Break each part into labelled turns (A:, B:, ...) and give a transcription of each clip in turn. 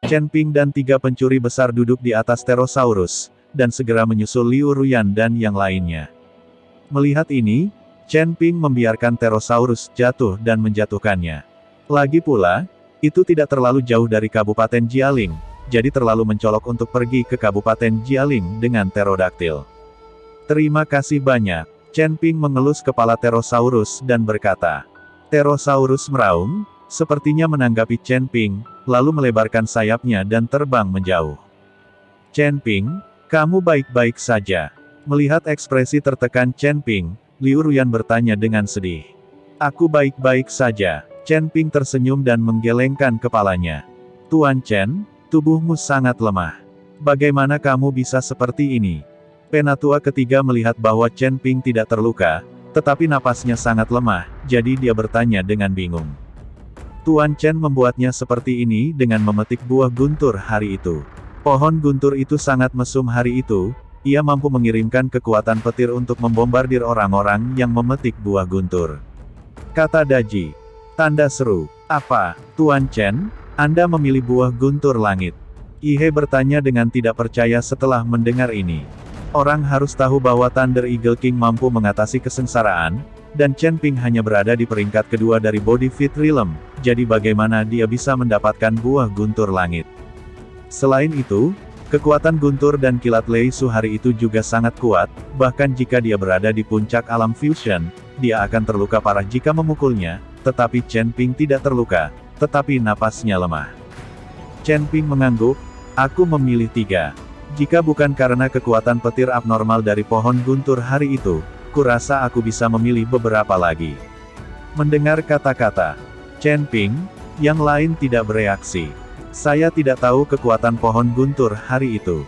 A: Chen Ping dan 3 pencuri besar duduk di atas Pterosaurus, dan segera menyusul Liu Ruyan dan yang lainnya. Melihat ini, Chen Ping membiarkan Pterosaurus jatuh dan menjatuhkannya. Lagi pula, itu tidak terlalu jauh dari Kabupaten Jialing, jadi terlalu mencolok untuk pergi ke Kabupaten Jialing dengan pterodaktil. Terima kasih banyak. Chen Ping mengelus kepala Pterosaurus dan berkata. Pterosaurus meraung, sepertinya menanggapi Chen Ping, lalu melebarkan sayapnya dan terbang menjauh. Chen Ping, kamu baik-baik saja. Melihat ekspresi tertekan Chen Ping, Liu Ruyan bertanya dengan sedih. Aku baik-baik saja. Chen Ping tersenyum dan menggelengkan kepalanya. Tuan Chen, tubuhmu sangat lemah. Bagaimana kamu bisa seperti ini? Penatua ketiga melihat bahwa Chen Ping tidak terluka, tetapi napasnya sangat lemah, jadi dia bertanya dengan bingung. Tuan Chen membuatnya seperti ini dengan memetik buah guntur hari itu. Pohon guntur itu sangat mesum hari itu, ia mampu mengirimkan kekuatan petir untuk membombardir orang-orang yang memetik buah guntur. Kata Daji. Tanda seru. Apa, Tuan Chen? Anda memilih buah guntur langit? Ihe bertanya dengan tidak percaya setelah mendengar ini. Orang harus tahu bahwa Thunder Eagle King mampu mengatasi kesengsaraan, dan Chen Ping hanya berada di peringkat kedua dari Body Fit Realm, jadi bagaimana dia bisa mendapatkan buah guntur langit? Selain itu, kekuatan guntur dan kilat Lei Su hari itu juga sangat kuat, bahkan jika dia berada di puncak alam fusion, dia akan terluka parah jika memukulnya, tetapi Chen Ping tidak terluka, tetapi napasnya lemah. Chen Ping mengangguk, aku memilih 3. Jika bukan karena kekuatan petir abnormal dari pohon guntur hari itu, kurasa aku bisa memilih beberapa lagi. Mendengar kata-kata Chen Ping, yang lain tidak bereaksi. Saya tidak tahu kekuatan pohon guntur hari itu.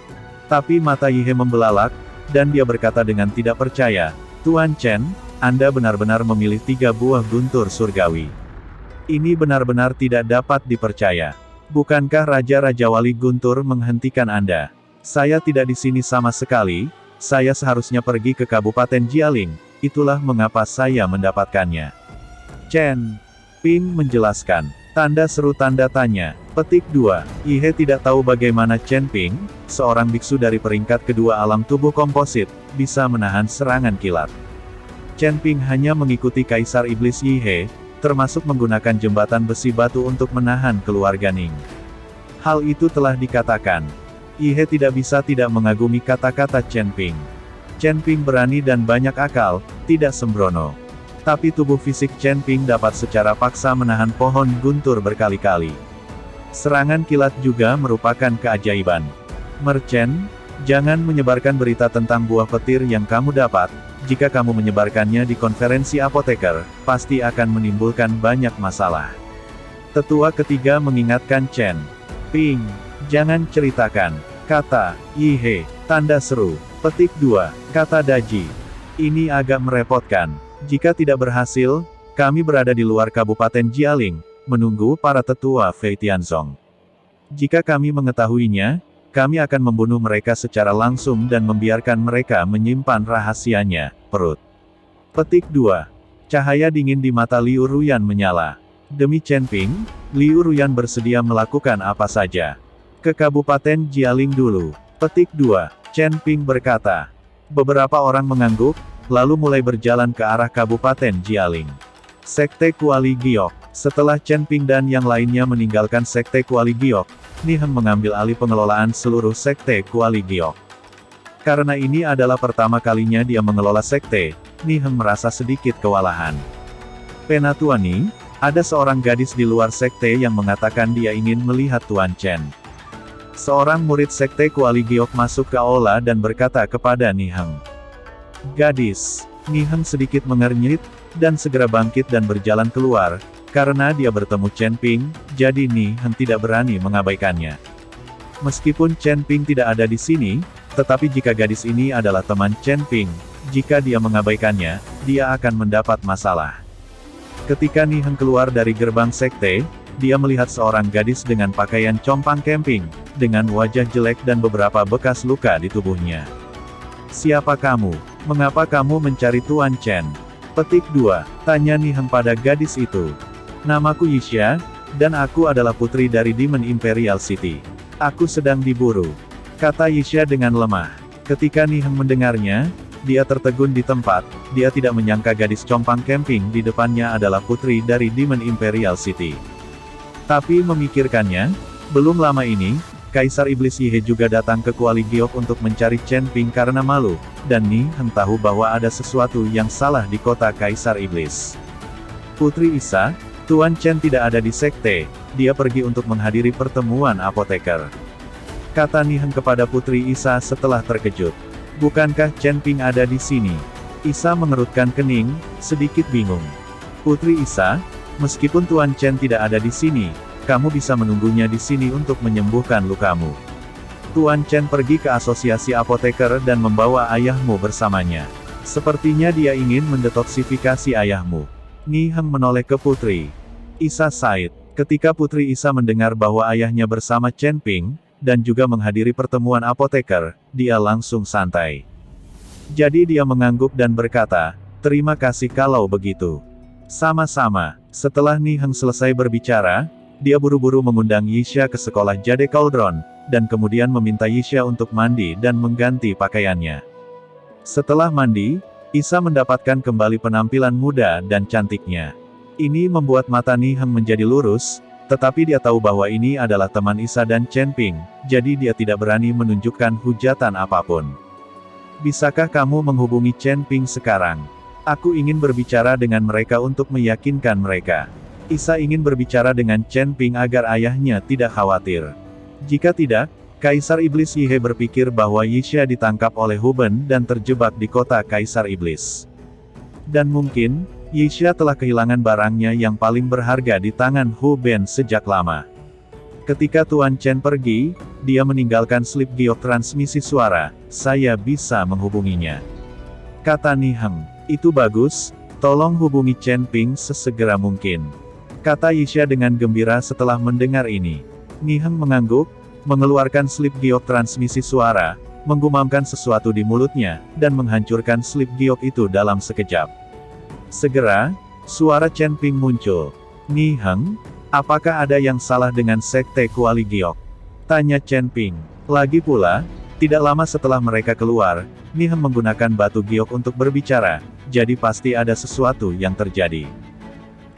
A: Tapi mata Yihe membelalak, dan dia berkata dengan tidak percaya, Tuan Chen, Anda benar-benar memilih 3 buah guntur surgawi. Ini benar-benar tidak dapat dipercaya. Bukankah Raja-Raja Wali Guntur menghentikan Anda? Saya tidak di sini sama sekali, saya seharusnya pergi ke Kabupaten Jialing, itulah mengapa saya mendapatkannya. Chen Ping menjelaskan. Tanda seru tanda tanya. Petik 2. Ihe tidak tahu bagaimana Chen Ping, seorang biksu dari peringkat kedua alam tubuh komposit, bisa menahan serangan kilat. Chen Ping hanya mengikuti Kaisar Iblis Yihe, termasuk menggunakan jembatan besi batu untuk menahan keluarga Ning. Hal itu telah dikatakan. Yihe tidak bisa tidak mengagumi kata-kata Chen Ping. Chen Ping berani dan banyak akal, tidak sembrono. Tapi tubuh fisik Chen Ping dapat secara paksa menahan pohon guntur berkali-kali. Serangan kilat juga merupakan keajaiban. Merchant, jangan menyebarkan berita tentang buah petir yang kamu dapat. Jika kamu menyebarkannya di konferensi apoteker, pasti akan menimbulkan banyak masalah. Tetua ketiga mengingatkan Chen Ping, jangan ceritakan, kata Yihe. Tanda seru. Petik 2, kata Daji. Ini agak merepotkan. Jika tidak berhasil, kami berada di luar Kabupaten Jialing, menunggu para tetua Fei Tianzong. Jika kami mengetahuinya, kami akan membunuh mereka secara langsung dan membiarkan mereka menyimpan rahasianya. Perut. Petik 2. Cahaya dingin di mata Liu Ruyan menyala. Demi Chen Ping, Liu Ruyan bersedia melakukan apa saja. Ke Kabupaten Jialing dulu. Petik 2. Chen Ping berkata. Beberapa orang mengangguk, lalu mulai berjalan ke arah Kabupaten Jialing. Sekte Kuali Giok. Setelah Chen Ping dan yang lainnya meninggalkan Sekte Kuali Giok, Nihem mengambil alih pengelolaan seluruh Sekte Kuali Giok. Karena ini adalah pertama kalinya dia mengelola sekte, Nihem merasa sedikit kewalahan. Penatua Ning, ada seorang gadis di luar sekte yang mengatakan dia ingin melihat Tuan Chen. Seorang murid Sekte Kuali Giok masuk ke aula dan berkata kepada Nihem. Gadis. Nihem sedikit mengernyit, dan segera bangkit dan berjalan keluar, karena dia bertemu Chen Ping, jadi Nihem tidak berani mengabaikannya. Meskipun Chen Ping tidak ada di sini, tetapi jika gadis ini adalah teman Chen Ping, jika dia mengabaikannya, dia akan mendapat masalah. Ketika Nihem keluar dari gerbang sekte, dia melihat seorang gadis dengan pakaian compang camping, dengan wajah jelek dan beberapa bekas luka di tubuhnya. Siapa kamu? Mengapa kamu mencari Tuan Chen? Petik 2. Tanya Nihem pada gadis itu. Namaku Yixia, Dan aku adalah putri dari Demon Imperial City. Aku sedang diburu, kata Yixia dengan lemah. Ketika Niheng mendengarnya, dia tertegun di tempat. Dia tidak menyangka gadis compang camping di depannya adalah putri dari Demon Imperial City. Tapi memikirkannya, belum lama ini, Kaisar Iblis Yihe juga datang ke Kuali Giok untuk mencari Chen Ping karena malu, dan Niheng tahu bahwa ada sesuatu yang salah di kota Kaisar Iblis. Putri Isa, Tuan Chen tidak ada di sekte, dia pergi untuk menghadiri pertemuan apoteker. Kata Niheng kepada Putri Isa setelah terkejut. Bukankah Chen Ping ada di sini? Isa mengerutkan kening, sedikit bingung. Putri Isa, meskipun Tuan Chen tidak ada di sini, kamu bisa menunggunya di sini untuk menyembuhkan lukamu. Tuan Chen pergi ke asosiasi apoteker dan membawa ayahmu bersamanya. Sepertinya dia ingin mendetoksifikasi ayahmu. Niheng menoleh ke Putri Isa Said. Ketika Putri Isa mendengar bahwa ayahnya bersama Chen Ping, dan juga menghadiri pertemuan apoteker, dia langsung santai. Jadi dia mengangguk dan berkata, terima kasih kalau begitu. Sama-sama. Setelah Niheng selesai berbicara, dia buru-buru mengundang Yixia ke sekolah Jade Cauldron, dan kemudian meminta Yixia untuk mandi dan mengganti pakaiannya. Setelah mandi, Isa mendapatkan kembali penampilan muda dan cantiknya. Ini membuat mata Niheng menjadi lurus, tetapi dia tahu bahwa ini adalah teman Isa dan Chen Ping, jadi dia tidak berani menunjukkan hujatan apapun. Bisakah kamu menghubungi Chen Ping sekarang? Aku ingin berbicara dengan mereka untuk meyakinkan mereka. Isa ingin berbicara dengan Chen Ping agar ayahnya tidak khawatir. Jika tidak, Kaisar Iblis Yihe berpikir bahwa Yixia ditangkap oleh Huben dan terjebak di kota Kaisar Iblis. Dan mungkin, Yixia telah kehilangan barangnya yang paling berharga di tangan Hu Ben sejak lama. Ketika Tuan Chen pergi, dia meninggalkan slip giok transmisi suara, saya bisa menghubunginya. Kata Niheng, itu bagus, tolong hubungi Chen Ping sesegera mungkin. Kata Yixia dengan gembira setelah mendengar ini. Niheng mengangguk, mengeluarkan slip giok transmisi suara, menggumamkan sesuatu di mulutnya, dan menghancurkan slip giok itu dalam sekejap. Segera, suara Chen Ping muncul. Niheng, apakah ada yang salah dengan sekte Kuali Giok? Tanya Chen Ping. Lagi pula, tidak lama setelah mereka keluar, Niheng menggunakan batu giok untuk berbicara, jadi pasti ada sesuatu yang terjadi.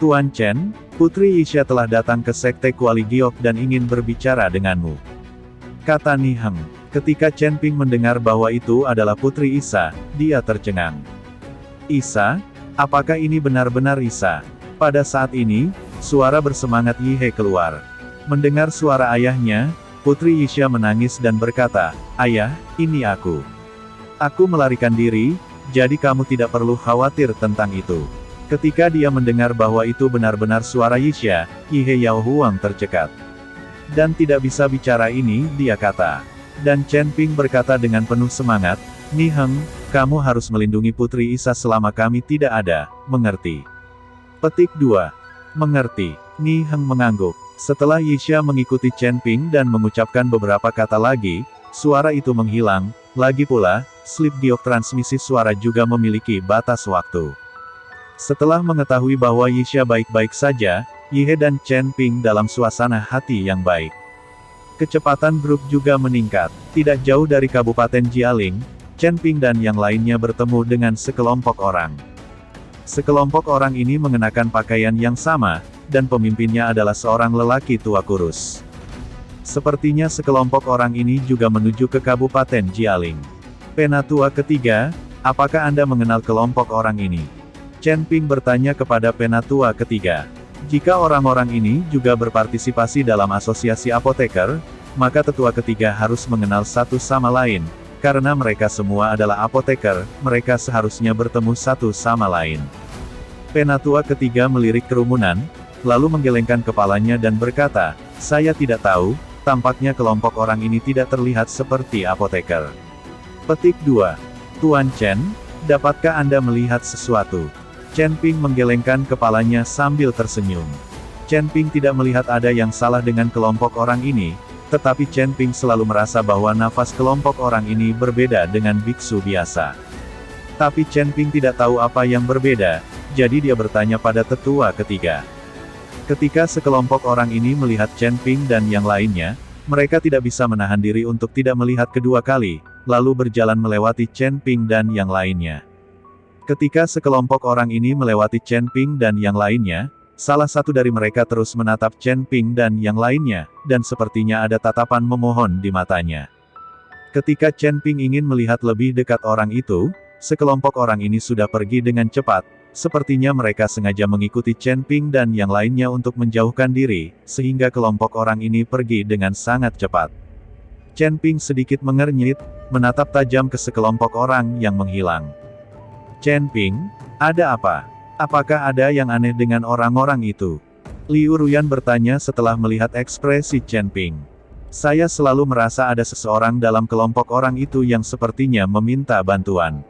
A: Tuan Chen, Putri Yixia telah datang ke sekte Kuali Giok dan ingin berbicara denganmu. Kata Niheng. Ketika Chen Ping mendengar bahwa itu adalah Putri Isa, dia tercengang. Isa? Apakah ini benar-benar Isa? Pada saat ini, suara bersemangat Yihe keluar. Mendengar suara ayahnya, Putri Yixia menangis dan berkata, ayah, ini aku. Aku melarikan diri, jadi kamu tidak perlu khawatir tentang itu. Ketika dia mendengar bahwa itu benar-benar suara Yixia, Yihe Yao Huang tercekat. Dan tidak bisa bicara ini, dia kata. Dan Chen Ping berkata dengan penuh semangat, Niheng, kamu harus melindungi Putri Isa selama kami tidak ada, mengerti? Petik 2. Mengerti. Niheng mengangguk. Setelah Yixia mengikuti Chen Ping dan mengucapkan beberapa kata lagi, suara itu menghilang. Lagi pula, slip giok transmisi suara juga memiliki batas waktu. Setelah mengetahui bahwa Yixia baik-baik saja, Yihe dan Chen Ping dalam suasana hati yang baik. Kecepatan grup juga meningkat. Tidak jauh dari Kabupaten Jialing, Chen Ping dan yang lainnya bertemu dengan sekelompok orang. Sekelompok orang ini mengenakan pakaian yang sama, dan pemimpinnya adalah seorang lelaki tua kurus. Sepertinya sekelompok orang ini juga menuju ke Kabupaten Jialing. Penatua ketiga, apakah Anda mengenal kelompok orang ini? Chen Ping bertanya kepada penatua ketiga. Jika orang-orang ini juga berpartisipasi dalam asosiasi apoteker, maka tetua ketiga harus mengenal satu sama lain. Karena mereka semua adalah apoteker, mereka seharusnya bertemu satu sama lain. Penatua ketiga melirik kerumunan, lalu menggelengkan kepalanya dan berkata, saya tidak tahu, tampaknya kelompok orang ini tidak terlihat seperti apoteker. Petik 2. Tuan Chen, dapatkah Anda melihat sesuatu? Chen Ping menggelengkan kepalanya sambil tersenyum. Chen Ping tidak melihat ada yang salah dengan kelompok orang ini, tetapi Chen Ping selalu merasa bahwa nafas kelompok orang ini berbeda dengan biksu biasa. Tapi Chen Ping tidak tahu apa yang berbeda, jadi dia bertanya pada tetua ketiga. Ketika sekelompok orang ini melihat Chen Ping dan yang lainnya, mereka tidak bisa menahan diri untuk tidak melihat kedua kali, lalu berjalan melewati Chen Ping dan yang lainnya. Ketika sekelompok orang ini melewati Chen Ping dan yang lainnya, salah satu dari mereka terus menatap Chen Ping dan yang lainnya, dan sepertinya ada tatapan memohon di matanya. Ketika Chen Ping ingin melihat lebih dekat orang itu, sekelompok orang ini sudah pergi dengan cepat, sepertinya mereka sengaja mengikuti Chen Ping dan yang lainnya untuk menjauhkan diri, sehingga kelompok orang ini pergi dengan sangat cepat. Chen Ping sedikit mengernyit, menatap tajam ke sekelompok orang yang menghilang. Chen Ping, ada apa? Apakah ada yang aneh dengan orang-orang itu? Liu Ruyan bertanya setelah melihat ekspresi Chen Ping. Saya selalu merasa ada seseorang dalam kelompok orang itu yang sepertinya meminta bantuan.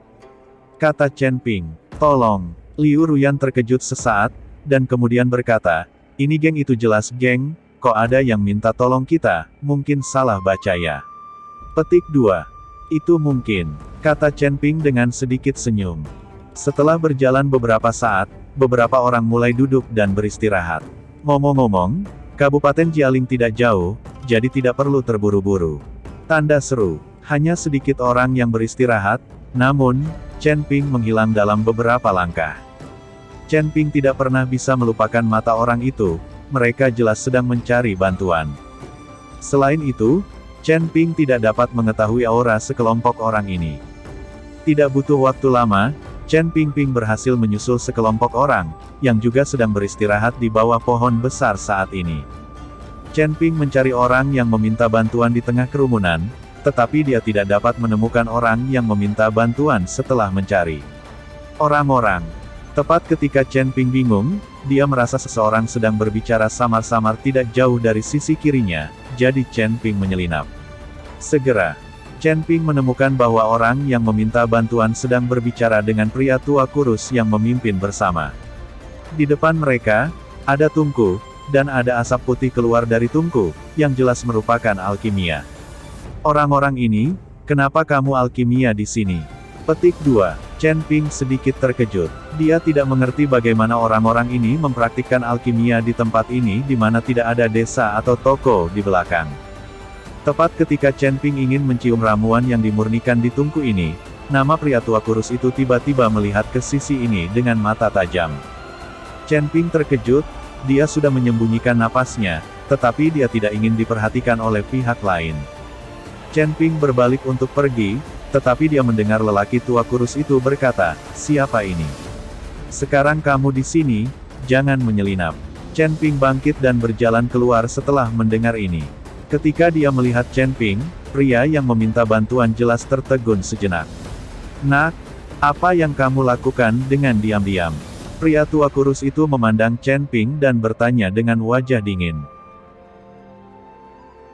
A: Kata Chen Ping. Tolong. Liu Ruyan terkejut sesaat, dan kemudian berkata, ini geng itu jelas geng, kok ada yang minta tolong kita, mungkin salah baca ya. Petik 2. Itu mungkin, kata Chen Ping dengan sedikit senyum. Setelah berjalan beberapa saat, beberapa orang mulai duduk dan beristirahat. Ngomong-ngomong, Kabupaten Jialing tidak jauh, jadi tidak perlu terburu-buru. Tanda seru, hanya sedikit orang yang beristirahat, namun, Chen Ping menghilang dalam beberapa langkah. Chen Ping tidak pernah bisa melupakan mata orang itu, mereka jelas sedang mencari bantuan. Selain itu, Chen Ping tidak dapat mengetahui aura sekelompok orang ini. Tidak butuh waktu lama, Chen Ping berhasil menyusul sekelompok orang, yang juga sedang beristirahat di bawah pohon besar saat ini. Chen Ping mencari orang yang meminta bantuan di tengah kerumunan, tetapi dia tidak dapat menemukan orang yang meminta bantuan setelah mencari orang-orang. Tepat ketika Chen Ping bingung, dia merasa seseorang sedang berbicara samar-samar tidak jauh dari sisi kirinya, jadi Chen Ping menyelinap. Segera, Chen Ping menemukan bahwa orang yang meminta bantuan sedang berbicara dengan pria tua kurus yang memimpin bersama. Di depan mereka, ada tungku, dan ada asap putih keluar dari tungku, yang jelas merupakan alkimia. Orang-orang ini, kenapa kamu alkimia di sini? Petik 2. Chen Ping sedikit terkejut. Dia tidak mengerti bagaimana orang-orang ini mempraktikkan alkimia di tempat ini di mana tidak ada desa atau toko di belakang. Tepat ketika Chen Ping ingin mencium ramuan yang dimurnikan di tungku ini, nama pria tua kurus itu tiba-tiba melihat ke sisi ini dengan mata tajam. Chen Ping terkejut, dia sudah menyembunyikan napasnya, tetapi dia tidak ingin diperhatikan oleh pihak lain. Chen Ping berbalik untuk pergi, tetapi dia mendengar lelaki tua kurus itu berkata, siapa ini? Sekarang kamu di sini, jangan menyelinap. Chen Ping bangkit dan berjalan keluar setelah mendengar ini. Ketika dia melihat Chen Ping, pria yang meminta bantuan jelas tertegun sejenak. Nak, apa yang kamu lakukan dengan diam-diam? Pria tua kurus itu memandang Chen Ping dan bertanya dengan wajah dingin.